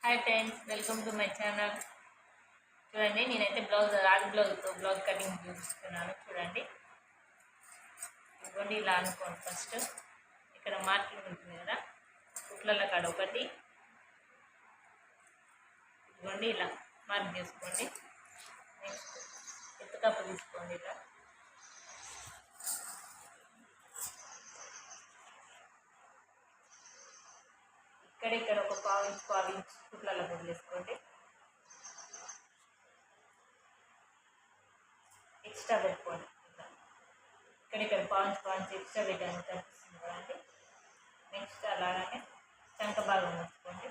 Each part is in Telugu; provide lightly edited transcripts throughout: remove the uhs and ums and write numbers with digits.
Hi friends, welcome to my channel. చూడండి, నేనైతే రాగి బ్లౌజ్తో బ్లౌజ్ కటింగ్ చూపిస్తున్నాను. చూడండి, ఇదిగోండి ఇలా అనుకోండి. ఫస్ట్ ఇక్కడ మార్కింగ్ ఉంటుంది కదా, కుట్ల కాడ ఒకటి, ఇదిగోండి ఇలా మార్క్ చేసుకోండి. నెక్స్ట్ ఎత్తుకప్పు తీసుకోండి. ఇలా ఇక్కడ ఒక పావు ఇంచ్ కుట్లలో వదిలేసుకోండి. ఎక్స్ట్రా పెట్టుకోండి. ఇక్కడ పావు ఇంచ్ ఎక్స్ట్రా పెట్టాను కనిపిస్తుంది కదండి. నెక్స్ట్ అలాగే చంక భాగం వేసుకోండి.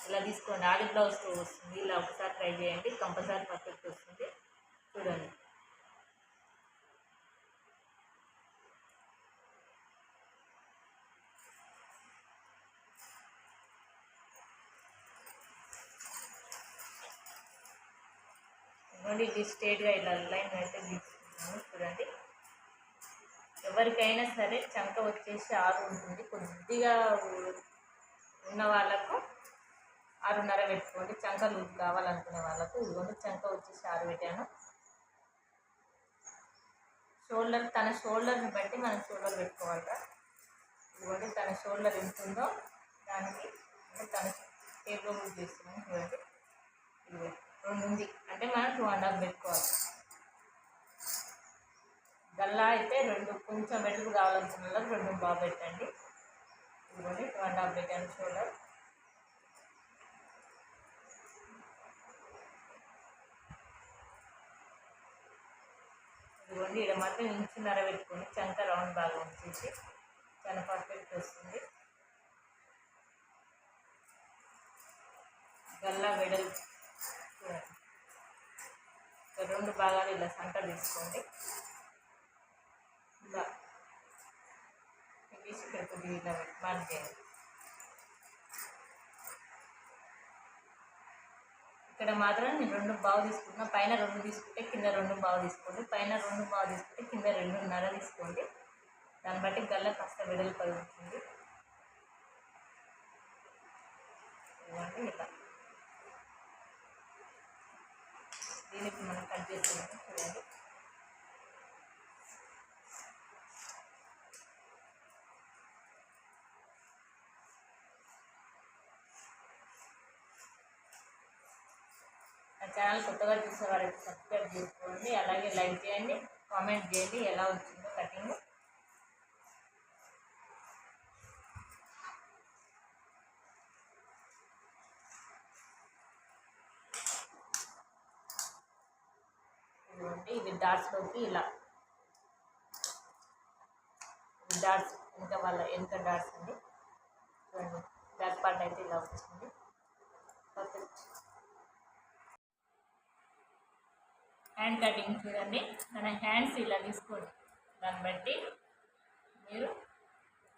ఇలా తీసుకోండి. ఆది బ్లౌజ్తో వస్తుంది. ఇలా ఒకసారి ట్రై చేయండి, కంపల్సరీ పర్ఫెక్ట్ వస్తుంది. చూడండి, ఇది స్ట్రేట్గా ఇలా లైన్ అయితే తీసుకుంటాను. చూడండి, ఎవరికైనా సరే చంక వచ్చేసి 6 ఉంటుంది. కొద్దిగా ఉన్న వాళ్ళకు 6.5 పెట్టుకోండి. చంక లూజ్ కావాలనుకునే వాళ్ళకు ఇదిగోండి చంక వచ్చేసి 6 పెట్టాను. తన షోల్డర్ని బట్టి మనం షోల్డర్ పెట్టుకోవాలి. ఇదిగోండి తన షోల్డర్ ఎంత ఉందో దానికి తన టేబుల్ లూజ్ చేస్తున్నాం. చూడండి, ఇదిగో 2 ఉంది అంటే మనం 2.5 పెట్టుకోవాలి. గల్లా అయితే 2 కొంచెం వెలుగు కావాలనుకున్న 2 బాగా పెట్టండి. ఇదిగోండి 2.5 పెట్టాను షోల్డర్. ఇదిగోండి ఇక్కడ మాత్రం ఇంచున్నర పెట్టుకొని చంక రౌండ్ బాగా ఉంచేసి చాలా పర్ఫెక్ట్ వస్తుంది. గల్లా వెడల్ చూడండి, 2 భాగాలు ఇలా సంట తీసుకోండి. ఇలా తీసి ఇక్కడ కొద్దిగా ఇలా మార్క్ చేయండి. ఇక్కడ మాత్రం నేను 2 బావు తీసుకున్నా. పైన 2 తీసుకుంటే కింద 2 బావు తీసుకోండి. పైన 2 బావు తీసుకుంటే కింద 2.5 తీసుకోండి. దాన్ని బట్టి గల్ల కాస్త వెడల్పు అవుతుంది. ఇవ్వండి ఇలా దీనికి మనం కట్ చేస్తున్నాము. చూడండి, నా ఛానల్ కొత్తగా చూసేవారైతే సబ్స్క్రైబ్ చేసుకోండి, అలాగే లైక్ చేయండి, కామెంట్ చేయండి ఎలా వచ్చిందో కటింగ్. ఇది డాట్స్లోకి ఇలా డాట్స్ ఎంత డాట్స్ అండి. చూడండి, బ్యాక్ పార్ట్ అయితే ఇలా వచ్చింది. Perfect hand cutting. చూడండి, మన హ్యాండ్స్ ఇలా తీసుకోండి. దాన్ని బట్టి మీరు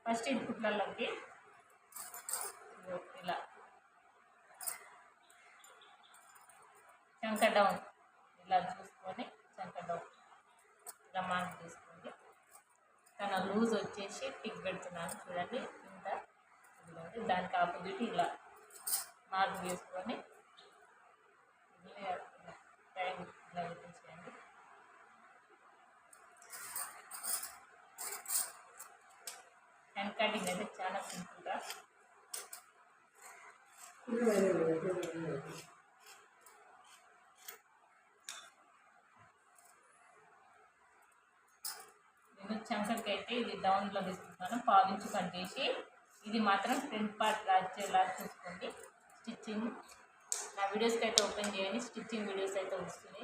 ఫస్ట్ ఇది కుట్లలోకి ఇలా చంక డౌన్ ఇలా చూసుకొని చంక డౌన్ ఇలా మార్క్ తీసుకోండి. తన లూజ్ వచ్చేసి టిక్ పెడుతున్నాను. చూడండి, ఇంత ఇదిగోండి దానికి ఆపోజిట్ ఇలా మార్క్ వేసుకొని టైం ఇలా పెట్టేసేయండి. హ్యాండ్ కటింగ్ అయితే చాలా సింపుల్గా. నేను చంకకి అయితే ఇది డౌన్లో తీసుకుంటాను. పావు ఇంచు కట్ చేసి ఇది మాత్రం ఫ్రంట్ పార్ట్ రాచేలా చూసుకోండి. స్టిచ్చింగ్ నా వీడియోస్కి అయితే ఓపెన్ చేయండి, స్టిచ్చింగ్ వీడియోస్ అయితే వస్తుంది.